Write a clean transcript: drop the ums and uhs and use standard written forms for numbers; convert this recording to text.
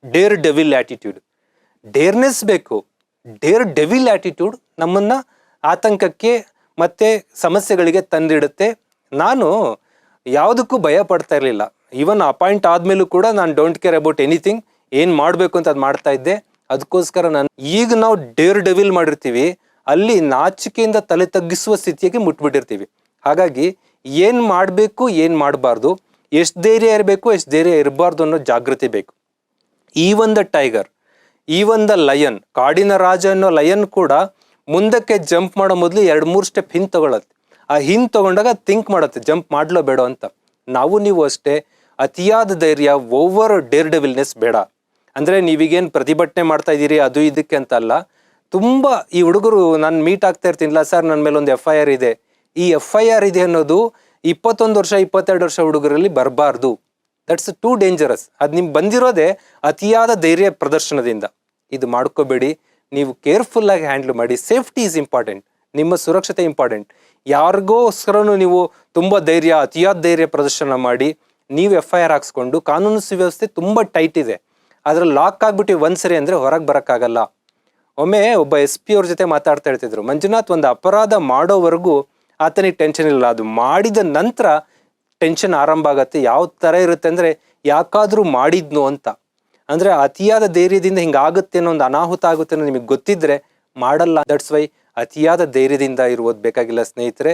Deere devil attitude. ಡೇರ್ನೆಸ್ ಬೇಕು. Deere devil attitude ನಮ್ಮನ್ನ ಆತಂಕಕ್ಕೆ ಮತ್ತೆ ಸಮಸ್ಯೆಗಳಿಗೆ ತಂದಿಡುತ್ತೆ. ನಾನು ಯಾವುದಕ್ಕೂ ಭಯ ಪಡ್ತಾ ಇರಲಿಲ್ಲ. ಈವನ್ ಅಪಾಯಿಂಟ್ ಆದ್ಮೇಲೂ ಕೂಡ ನಾನು ಡೋಂಟ್ ಕೇರ್ ಅಬೌಟ್ ಎನಿಥಿಂಗ್. ಏನು ಮಾಡಬೇಕು ಅಂತ ಅದು ಮಾಡ್ತಾ ಇದ್ದೆ. ಅದಕ್ಕೋಸ್ಕರ ನಾನು ಈಗ ನಾವು ಡೇರ್ ಡೆವಿಲ್ ಮಾಡಿರ್ತೀವಿ, ಅಲ್ಲಿ ನಾಚಿಕೆಯಿಂದ ತಲೆ ತಗ್ಗಿಸುವ ಸ್ಥಿತಿಗೆ ಮುಟ್ಬಿಟ್ಟಿರ್ತೀವಿ. ಹಾಗಾಗಿ ಏನು ಮಾಡಬೇಕು, ಏನು ಮಾಡಬಾರ್ದು, ಎಷ್ಟು ಧೈರ್ಯ ಇರಬೇಕು, ಎಷ್ಟು ಧೈರ್ಯ ಇರಬಾರ್ದು ಅನ್ನೋ ಜಾಗೃತಿ ಬೇಕು. Even the tiger, even the lion, ಕಾಡಿನ ರಾಜ ಅನ್ನೋ ಲಯನ್ ಕೂಡ ಮುಂದಕ್ಕೆ ಜಂಪ್ ಮಾಡೋ ಮೊದಲು 2-3 ಸ್ಟೆಪ್ ಹಿಂದೆ ತಗೊಳತ್ತೆ. ಆ ಹಿಂದೆ ತಗೊಂಡಾಗ ಥಿಂಕ್ ಮಾಡುತ್ತೆ ಜಂಪ್ ಮಾಡ್ಲೋ ಬೇಡ ಅಂತ. ನೀವು ಅಷ್ಟೇ ಅತಿಯಾದ ಧೈರ್ಯ, ಓವರ್ ಡೇರ್ ಡೆವಿಲ್ನೆಸ್ ಬೇಡ. ಅಂದರೆ ನೀವೀಗೇನು ಪ್ರತಿಭಟನೆ ಮಾಡ್ತಾ ಇದ್ದೀರಿ ಅದು ಇದಕ್ಕೆ ಅಂತ ಅಲ್ಲ. ತುಂಬ ಈ ಹುಡುಗರು ನಾನು ಮೀಟ್ ಆಗ್ತಾ ಇರ್ತೀನಿಲ್ಲ ಸರ್, ನನ್ನ ಮೇಲೆ ಒಂದು FIR ಇದೆ. ಈ FIR ಇದೆ ಅನ್ನೋದು 21 ವರ್ಷ 22 ವರ್ಷ ಹುಡುಗರಲ್ಲಿ ಬರಬಾರ್ದು. That's too dangerous. ಅದು ನಿಮ್ಗೆ ಬಂದಿರೋದೇ ಅತಿಯಾದ ಧೈರ್ಯ ಪ್ರದರ್ಶನದಿಂದ. ಇದು ಮಾಡ್ಕೋಬೇಡಿ. ನೀವು ಕೇರ್ಫುಲ್ಲಾಗಿ ಹ್ಯಾಂಡ್ಲ್ ಮಾಡಿ. Safety is important. ನಿಮ್ಮ ಸುರಕ್ಷತೆ ಇಂಪಾರ್ಟೆಂಟ್. ಯಾರಿಗೋಸ್ಕರನೂ ನೀವು ತುಂಬ ಧೈರ್ಯ, ಅತಿಯಾದ ಧೈರ್ಯ ಪ್ರದರ್ಶನ ಮಾಡಿ ನೀವು FIR ಹಾಕ್ಸ್ಕೊಂಡು, ಕಾನೂನು ಸುವ್ಯವಸ್ಥೆ ತುಂಬ ಟೈಟ್ ಇದೆ. ಅದ್ರಲ್ಲಿ ಲಾಕ್ ಆಗ್ಬಿಟ್ಟು ಒಂದ್ಸರಿ ಅಂದರೆ ಹೊರಗೆ ಬರೋಕ್ಕಾಗಲ್ಲ. ಒಮ್ಮೆ ಒಬ್ಬ SP ಅವ್ರ ಜೊತೆ ಮಾತಾಡ್ತಾ ಇರ್ತಿದ್ರು. ಮಂಜುನಾಥ್, ಒಂದು ಅಪರಾಧ ಮಾಡೋವರೆಗೂ ಆತನಿಗೆ ಟೆನ್ಷನ್ ಇಲ್ಲ, ಅದು ಮಾಡಿದ ನಂತರ ಟೆನ್ಷನ್ ಆರಂಭ ಆಗತ್ತೆ. ಯಾವ ಥರ ಇರುತ್ತೆ ಅಂದರೆ ಯಾಕಾದರೂ ಮಾಡಿದ್ನು ಅಂತ. ಅಂದರೆ ಅತಿಯಾದ ಧೈರ್ಯದಿಂದ ಹಿಂಗಾಗುತ್ತೆ ಅನ್ನೋ ಒಂದು ಅನಾಹುತ ಆಗುತ್ತೆ ಅನ್ನೋ ನಿಮಗೆ ಗೊತ್ತಿದ್ರೆ ಮಾಡಲ್ಲ. ದಟ್ಸ್ ವೈ ಅತಿಯಾದ ಧೈರ್ಯದಿಂದ ಇರುವುದು ಬೇಕಾಗಿಲ್ಲ ಸ್ನೇಹಿತರೆ.